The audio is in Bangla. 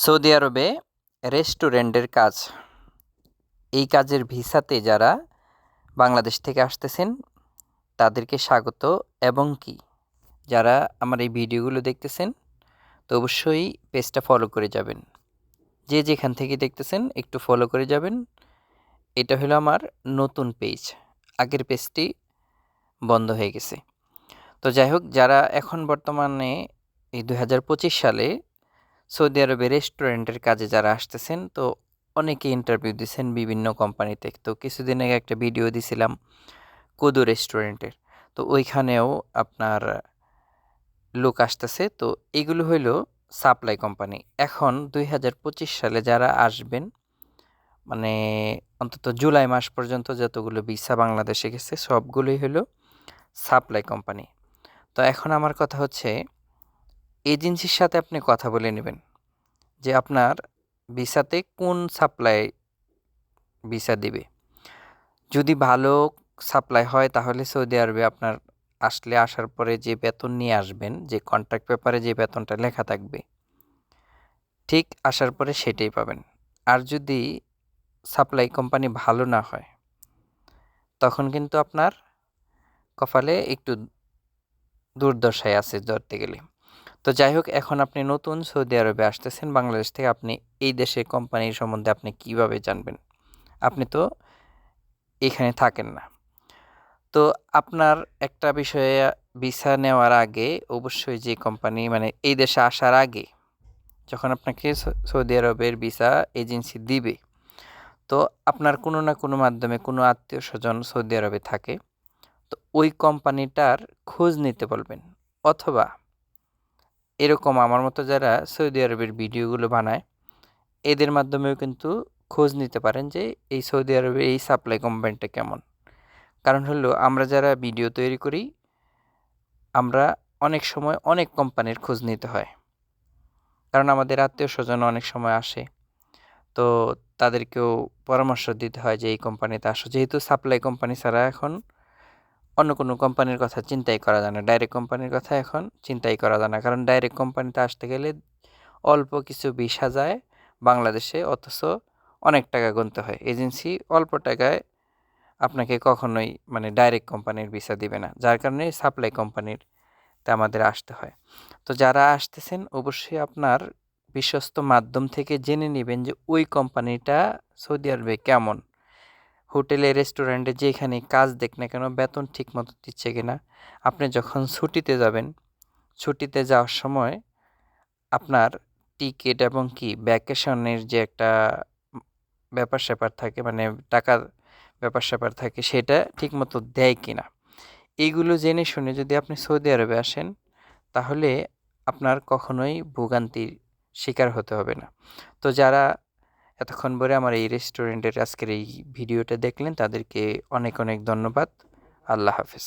সৌদি আরবে রেস্টুরেন্টের কাজ। এই কাজের ভিসাতে যারা বাংলাদেশ থেকে আসতেছেন তাদেরকে স্বাগত, এবং কি যারা আমার এই ভিডিওগুলো দেখতেছেন তো অবশ্যই পেজটা ফলো করে যাবেন। যে যেখান থেকে দেখতেছেন একটু ফলো করে যাবেন। এটা হলো আমার নতুন পেজ, আগের পেজটি বন্ধ হয়ে গেছে। তো যাই হোক, যারা এখন বর্তমানে এই 2025 সালে সৌদি আরবে রেস্টুরেন্টের কাজে যারা আসতেছেন, তো অনেকে ইন্টারভিউ দিচ্ছেন বিভিন্ন কোম্পানিতে। তো কিছুদিন আগে একটা ভিডিও দিছিলাম কুদু রেস্টুরেন্টের, তো ওইখানেও আপনার লোক আসতেছে। তো এগুলো হইল সাপ্লাই কোম্পানি। এখন 2025 সালে যারা আসবেন, মানে অন্তত জুলাই মাস পর্যন্ত যতগুলো ভিসা বাংলাদেশে গেছে সবগুলোই হলো সাপ্লাই কোম্পানি। তো এখন আমার কথা হচ্ছে, এজেন্সির সাথে আপনি কথা বলে নেবেন যে আপনার ভিসাতে কোন সাপ্লাই ভিসা দিবে। যদি ভালো সাপ্লাই হয় তাহলে সৌদি আরবে আপনার আসার পরে যে বেতন নিয়ে আসবেন, যে কন্ট্রাক্ট পেপারে যে বেতনটা লেখা থাকবে, ঠিক আসার পরে সেটাই পাবেন। আর যদি সাপ্লাই কোম্পানি ভালো না হয় তখন কিন্তু আপনার কপালে একটু দুর্দশায় আছে ধরতে গেলে। তো যাই হোক, এখন আপনি নতুন সৌদি আরবে আসতেছেন বাংলাদেশ থেকে, আপনি এই দেশের কোম্পানির সম্বন্ধে আপনি কিভাবে জানবেন? আপনি তো এখানে থাকেন না। তো আপনার একটা বিষয়ে ভিসা নেওয়ার আগে অবশ্যই যে কোম্পানি, মানে এই দেশে আসার আগে যখন আপনাকে সৌদি আরবের ভিসা এজেন্সি দিবে, তো আপনার কোনো না কোনো মাধ্যমে কোনো আত্মীয় স্বজন সৌদি আরবে থাকে, তো ওই কোম্পানিটার খোঁজ নিতে বলবেন। অথবা এরকম আমার মতো যারা সৌদি আরবের ভিডিওগুলো বানায় এদের মাধ্যমেও কিন্তু খোঁজ নিতে পারেন যে এই সৌদি আরবে এই সাপ্লাই কোম্পানিটা কেমন। কারণ হলো, আমরা যারা ভিডিও তৈরি করি আমরা অনেক সময় অনেক কোম্পানির খোঁজ নিতে হয়, কারণ আমাদের আত্মীয় স্বজন অনেক সময় আসে। তো তাদেরকেও পরামর্শ দিতে হয় যে এই কোম্পানিতে আসো, যেহেতু সাপ্লাই কোম্পানি ছাড়া এখন অন্য কোনো কোম্পানির কথা চিন্তাই করা যায় না। ডাইরেক্ট কোম্পানির কথা এখন চিন্তাই করা যায় না, কারণ ডাইরেক্ট কোম্পানিতে আসতে গেলে অল্প কিছু ভিসা যায় বাংলাদেশে, অথচ অনেক টাকা গুনতে হয়। এজেন্সি অল্প টাকায় আপনাকে কখনোই মানে ডাইরেক্ট কোম্পানির ভিসা দিবে না, যার কারণে সাপ্লাই কোম্পানির তা আমাদের আসতে হয়। তো যারা আসতেছেন অবশ্যই আপনার বিশ্বস্ত মাধ্যম থেকে জেনে নেবেন যে ওই কোম্পানিটা সৌদি আরবে কেমন। হোটেলে রেস্টুরেন্টে যেখানে কাজ দেখ না কেন বেতন ঠিক মতো দিচ্ছে কিনা। আপনি যখন ছুটিতে যাবেন, ছুটিতে যাওয়ার সময় আপনার টিকিট এবং কি ভ্যাকেশনের যে একটা ব্যাপার স্যাপার থাকে, মানে টাকার ব্যাপার স্যাপার থাকে, সেটা ঠিকমতো দেয় কিনা। এইগুলো জেনে শুনে যদি আপনি সৌদি আরবে আসেন তাহলে আপনার কখনোই ভোগান্তির শিকার হতে হবে না। তো যারা এতক্ষণ পরে আমার এই রেস্টুরেন্টের আজকের এই ভিডিওটা দেখলেন তাদেরকে অনেক অনেক ধন্যবাদ। আল্লাহ হাফেজ।